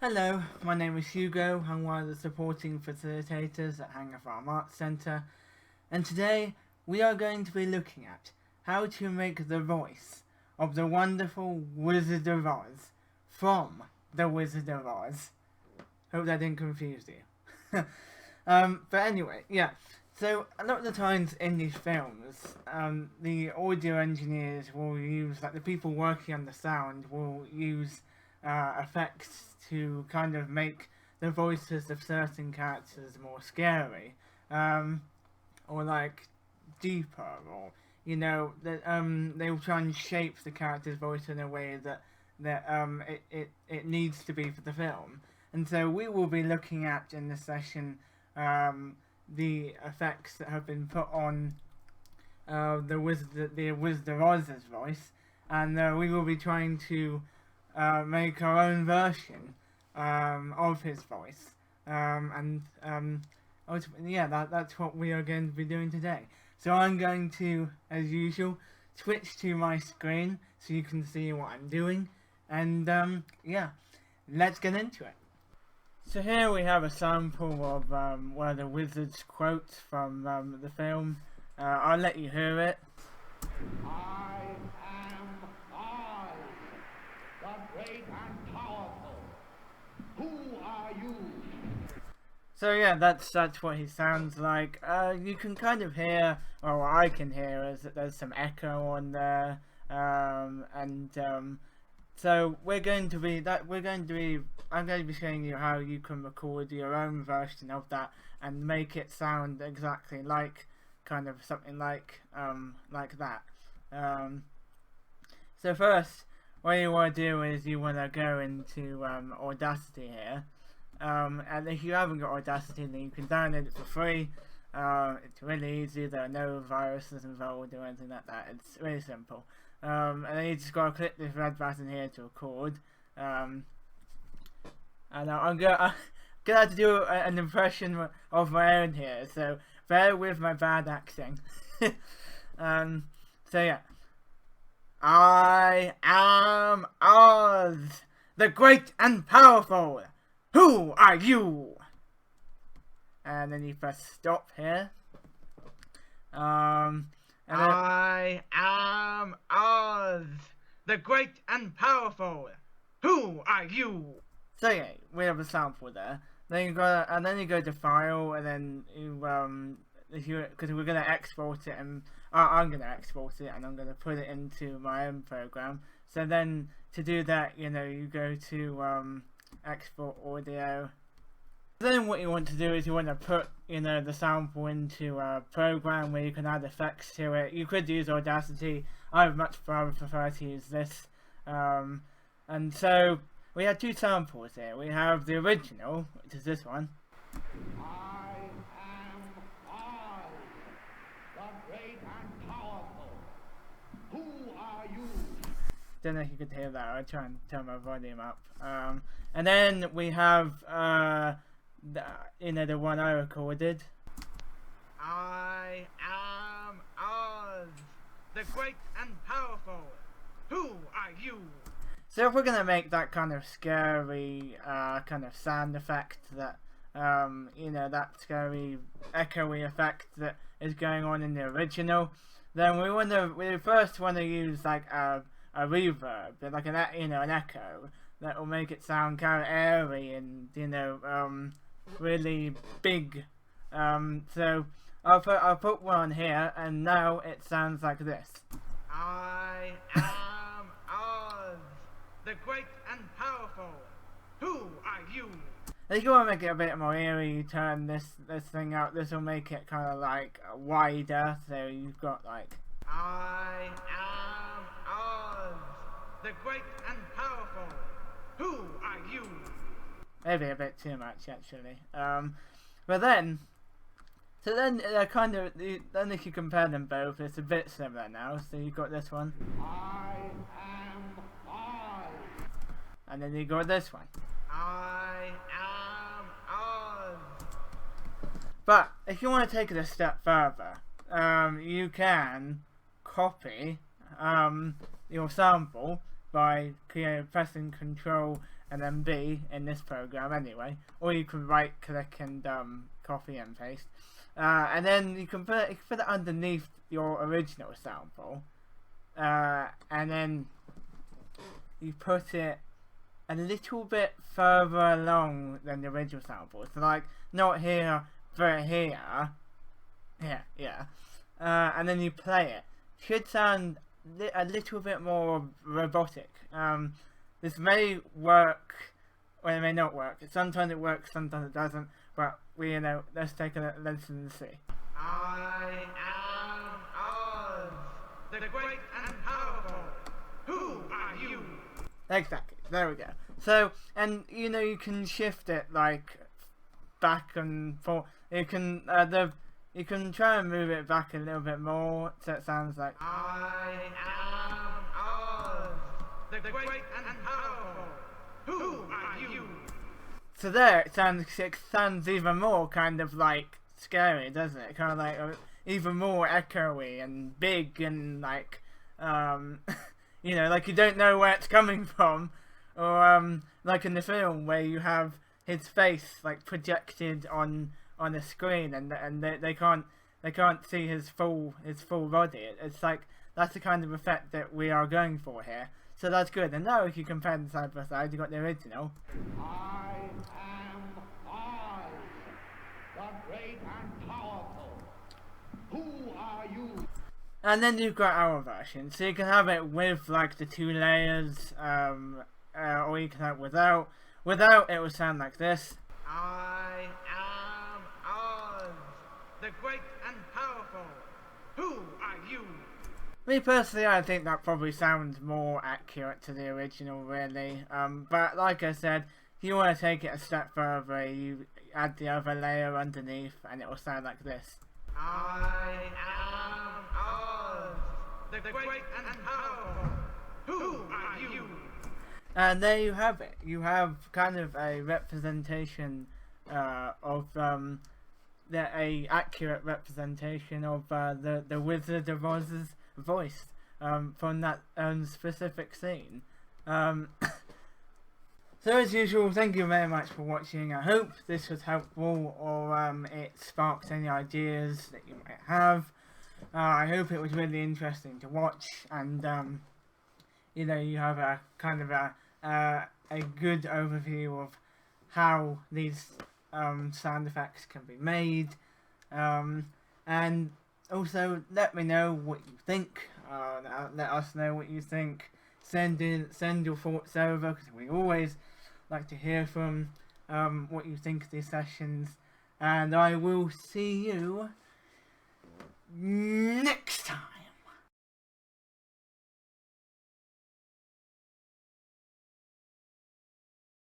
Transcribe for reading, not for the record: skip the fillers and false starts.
Hello, my name is Hugo. I'm one of the supporting facilitators at Hanger Farm Arts Centre, and today we are going to be looking at how to make the voice of the wonderful Wizard of Oz from the Wizard of Oz. Hope that didn't confuse you. But anyway, yeah. So a lot of the times in these films, the audio engineers will use, like the people working on the sound will use effects to kind of make the voices of certain characters more scary, or like deeper, or that they will try and shape the character's voice in a way that it needs to be for the film. And so we will be looking at in this session the effects that have been put on the Wizard of Oz's voice, and we will be trying to make our own version of his voice, and ultimately, yeah, that's what we are going to be doing today. So I'm going to, as usual, switch to my screen so you can see what I'm doing, and yeah, let's get into it. So here we have a sample of one of the wizard's quotes from the film. I'll let you hear it. I am I, the great and powerful. Who are you? So yeah, that's what he sounds like. You can kind of hear, or what I can hear, is that there's some echo on there, so I'm going to be showing you how you can record your own version of that and make it sound exactly like, kind of something like that. So first, what you want to do is you want to go into Audacity here. And if you haven't got Audacity, then you can download it for free. It's really easy, there are no viruses involved or anything like that, it's really simple. And then you just gotta click this red button here to record. And I'm gonna have to do an impression of my own here, so bear with my bad accent. So yeah. I am Oz, the great and powerful. Who are you? And then you press stop here. And I am Oz, the great and powerful. Who are you? So yeah, we have a sample there. Then you go to file, and then because we're gonna export it, and I'm gonna export it, and I'm gonna put it into my own program. So then to do that, you go to export audio. Then what you want to do is you want to put the sample into a program where you can add effects to it. You could use Audacity. I would much rather prefer to use this. And so we have two samples here. We have the original, which is this one. I am I, the great and powerful. Who are you? Don't know if you could hear that. I'll try and turn my volume up. And then we have the one I recorded. I am Oz, the great and powerful. Who are you? So if we're gonna make that kind of scary kind of sound effect, that that scary echoey effect that is going on in the original, then we first want to use like a reverb, like an echo that will make it sound kind of airy and really big. So I'll put one here, and now it sounds like this. I am Oz, the great and powerful. Who are you? If you want to make it a bit more eerie, you turn this thing out. This will make it kind of like wider. So you've got like I am Oz, the great and powerful. Who are you? Maybe a bit too much actually. But then, they're kind of, then if you compare them both, it's a bit similar now. So you've got this one. I am I. And then you got this one. I am Oz. But if you want to take it a step further, you can copy your sample by pressing Control and then B in this program anyway, or you can right click and copy and paste, and then you can put it underneath your original sample, and then you put it a little bit further along than the original sample, so like not here but here, yeah, and then you play it. Should sound a little bit more robotic. This may work, or it may not work. Sometimes it works, sometimes it doesn't. But let's take a listen and see. I am Oz, the great and powerful. Who are you? Exactly. There we go. So, and you can shift it like back and forth. You can you can try and move it back a little bit more, so it sounds like I am Oz, the great and powerful. Who are you? So there, it sounds even more kind of like scary, doesn't it? Kind of like even more echoey and big and like, like you don't know where it's coming from, or like in the film where you have his face like projected on the screen and they can't see his full body. It's like that's the kind of effect that we are going for here. So that's good. And now if you compare them side by side, you got the original. I am Oz, the great and powerful. Who are you? And then you've got our version, so you can have it with like the 2 layers, or you can have it without. Without, it will sound like this. I am Oz, the great and powerful. Who are you? Me personally, I think that probably sounds more accurate to the original, really. But like I said, if you want to take it a step further, you add the other layer underneath, and it will sound like this. I am Oz, the great and powerful. Who are you? And there you have it. You have kind of a representation of a accurate representation of the Wizard of Oz's voice from that specific scene. So as usual, thank you very much for watching. I hope this was helpful, or it sparked any ideas that you might have. I hope it was really interesting to watch, and you have a kind of a good overview of how these sound effects can be made, and also let me know what you think. Let us know what you think. Send your thoughts over, because we always like to hear from what you think of these sessions, and I will see you next time.